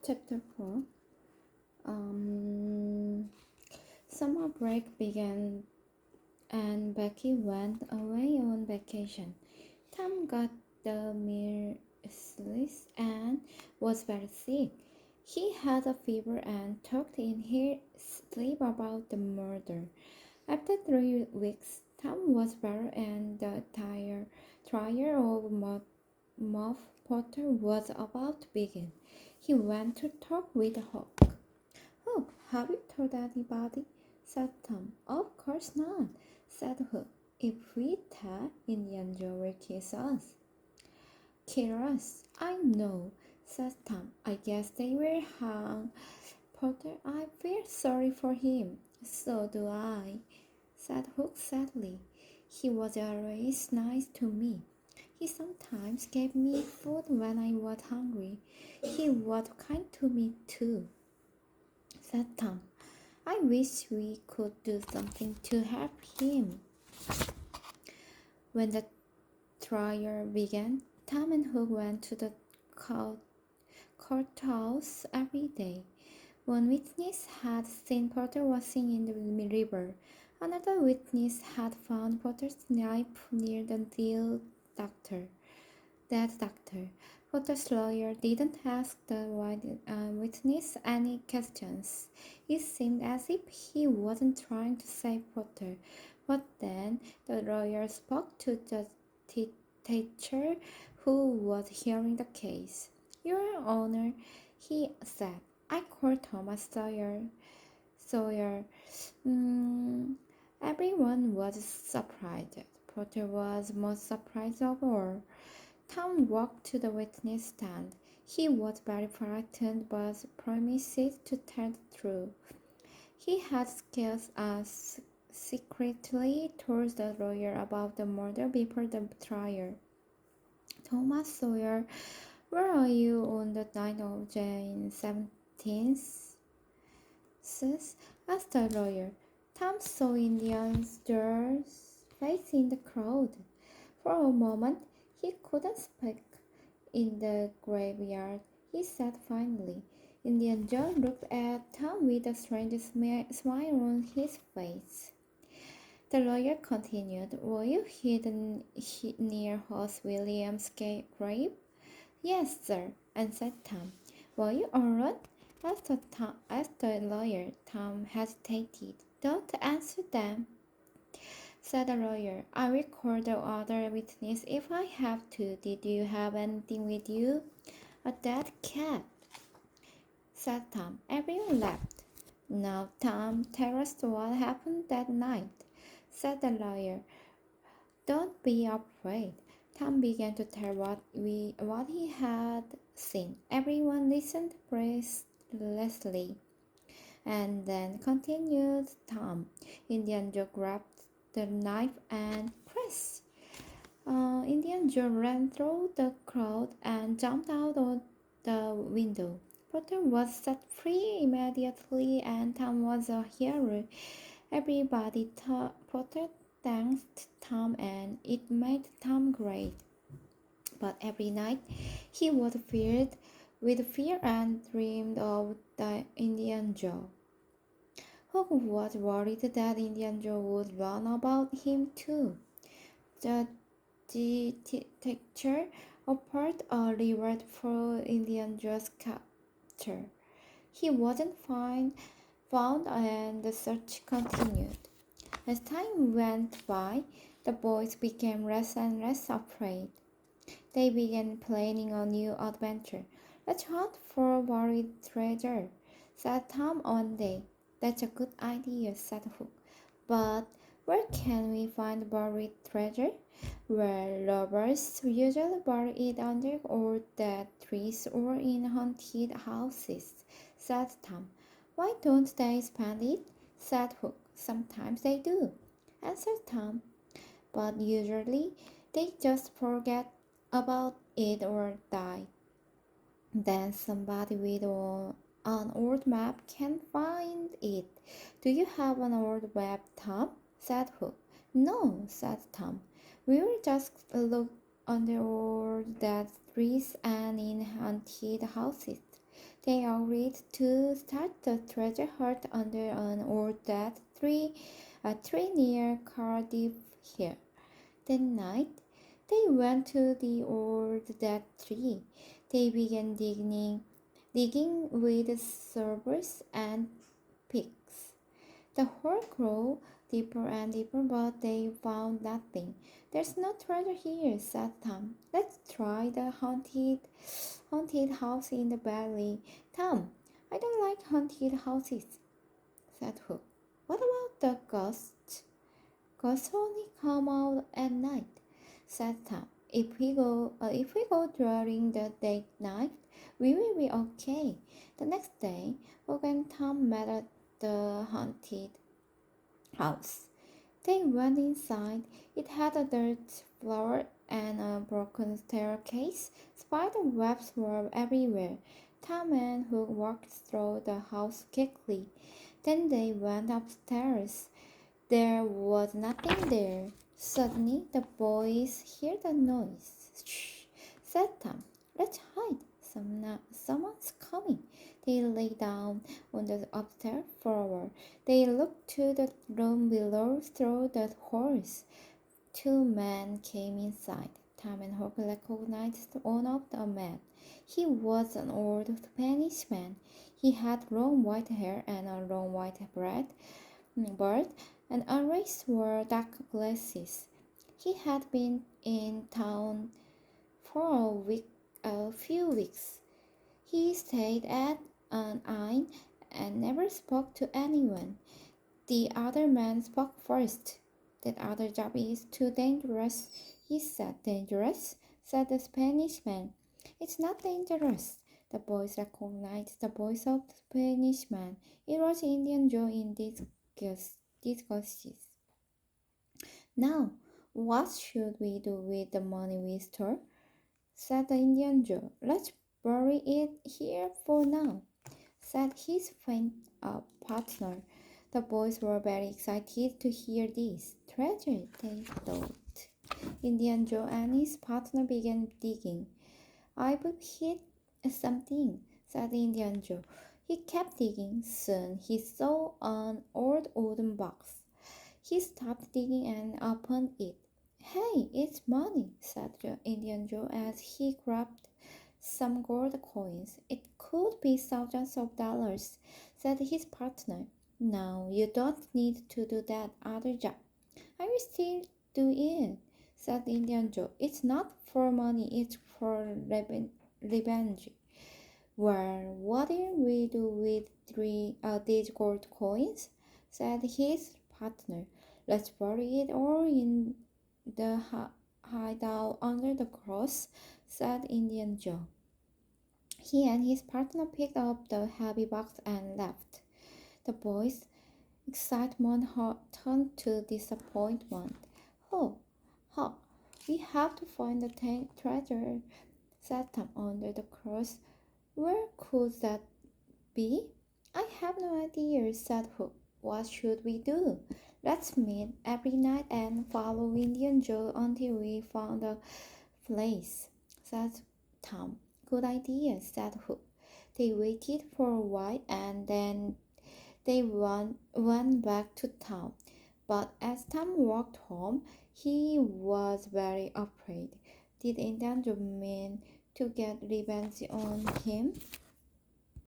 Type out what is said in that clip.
Chapter 4. Summer break began and Becky went away on vacation. Tom got the measles and was very sick. He had a fever and talked in his sleep about the murder. After 3 weeks, Tom was better and the trial of Muff Potter was about to begin. He went to talk with Hook. Hook, have you told anybody? Said Tom. Of course not, said Hook. If we tell, Indian Joe will kiss us. Kill us? I know, said Tom. I guess they will hang Potter. I feel sorry for him. So do I, said Hook sadly. He was always nice to me. He sometimes gave me food when I was hungry. He was kind to me too, said Tom. I wish we could do something to help him. When the trial began, Tom and Hook went to the courthouse every day. One witness had seen Potter washing in the river. Another witness had found Potter's knife near the dead doctor. Potter's lawyer didn't ask the witness any questions. It seemed as if he wasn't trying to save Potter. But then the lawyer spoke to the teacher who was hearing the case. Your Honor, he said, I called Thomas Sawyer. Everyone was surprised. Potter was most surprised of all. Tom walked to the witness stand. He was very frightened but promised to tell the truth. He had secretly told the lawyer about the murder before the trial. Thomas Sawyer, where are you on the night of Jane 17th? Asked the lawyer. Tom saw Indian's face in the crowd. For a moment, he couldn't speak. In the graveyard, he said finally. Indian Joe looked at Tom with a strange smile on his face. The lawyer continued, were you hidden near Horace Williams' grave? Yes, sir, answered Tom. Were you alone? Asked the lawyer. Tom hesitated. Don't answer them, said the lawyer. I will call the other witness if I have to. Did you have anything with you? A dead cat, said Tom. Everyone laughed. Now, Tom, tell us what happened that night, said the lawyer. Don't be afraid. Tom began to tell what he had seen. Everyone listened breathlessly. And then continued Tom. Indian Joe grabbed the knife and press. Indian Joe ran through the crowd and jumped out of the window. Potter was set free immediately and Tom was a hero. Everybody Potter thanked Tom and it made Tom great. But every night he was filled with fear and dreamed of the Indian Joe. Hook was worried that Indian Joe would run about him too. The detective offered a reward for Indian Joe's capture. He wasn't found and the search continued. As time went by, the boys became less and less afraid. They began planning a new adventure. Let's hunt for buried treasure, said Tom one day. That's a good idea, said Hook. But where can we find buried treasure? Well, robbers usually bury it under old dead trees or in haunted houses, said Tom. Why don't they spend it? Said Hook. Sometimes they do, answered Tom. But usually they just forget about it or die. Then somebody with an old map can find it. Do you have an old map, Tom? Said Hook. No, said Tom. We will just look under all dead trees and in haunted houses. They agreed to start the treasure hunt under an old dead tree, a tree near Cardiff Hill. That night, they went to the old dead tree. They began digging with shovels and picks. The hole grew deeper and deeper, but they found nothing. There's no treasure here, said Tom. Let's try the haunted house in the valley. Tom, I don't like haunted houses, said Hook. What about the ghosts? Ghosts only come out at night, said Tom. If we go during the daylight, we will be okay. The next day, Hook and Tom met at the haunted house. They went inside. It had a dirt floor and a broken staircase. Spider webs were everywhere. Tom and Hook walked through the house quickly. Then they went upstairs. There was nothing there. Suddenly, the boys heard a noise. Shh, said Tom. Let's hide. Someone's coming. They lay down on the upstairs floor. They looked to the room below through the holes. Two men came inside. Tom and Hook recognized one of the men. He was an old Spanish man. He had long white hair and a long white beard, and always wore dark glasses. He had been in town for a few weeks. He stayed at an inn and never spoke to anyone. The other man spoke first. That other job is too dangerous, he said. Dangerous? Said the Spanish man. It's not dangerous. The boys recognized the voice of the Spanish man. It was Indian Joe in disguise. Now, what should we do with the money we stole? Said the Indian Joe. Let's bury it here for now, said his faint partner. The boys were very excited to hear this. Treasure, they thought. Indian Joe and his partner began digging. I've hit something, said Indian Joe. He kept digging. Soon he saw an old wooden box. He stopped digging and opened it. Hey, it's money, said Indian Joe as he grabbed some gold coins. It could be thousands of dollars, said his partner. No, you don't need to do that other job. I will still do it, said Indian Joe. It's not for money, it's for revenge. Well, what will we do with these gold coins? Said his partner. Let's bury it all in the hideout under the cross, said Indian Joe. He and his partner picked up the heavy box and left. The boys' excitement turned to disappointment. Oh, we have to find the treasure, said Tom under the cross. Where could that be? I have no idea, said Hook. What should we do? Let's meet every night and follow Indian Joe until we found a place, said Tom. Good idea, said Hook. They waited for a while and then they went back to town. But as Tom walked home, he was very afraid. Did Indian Joe mean to get revenge on him?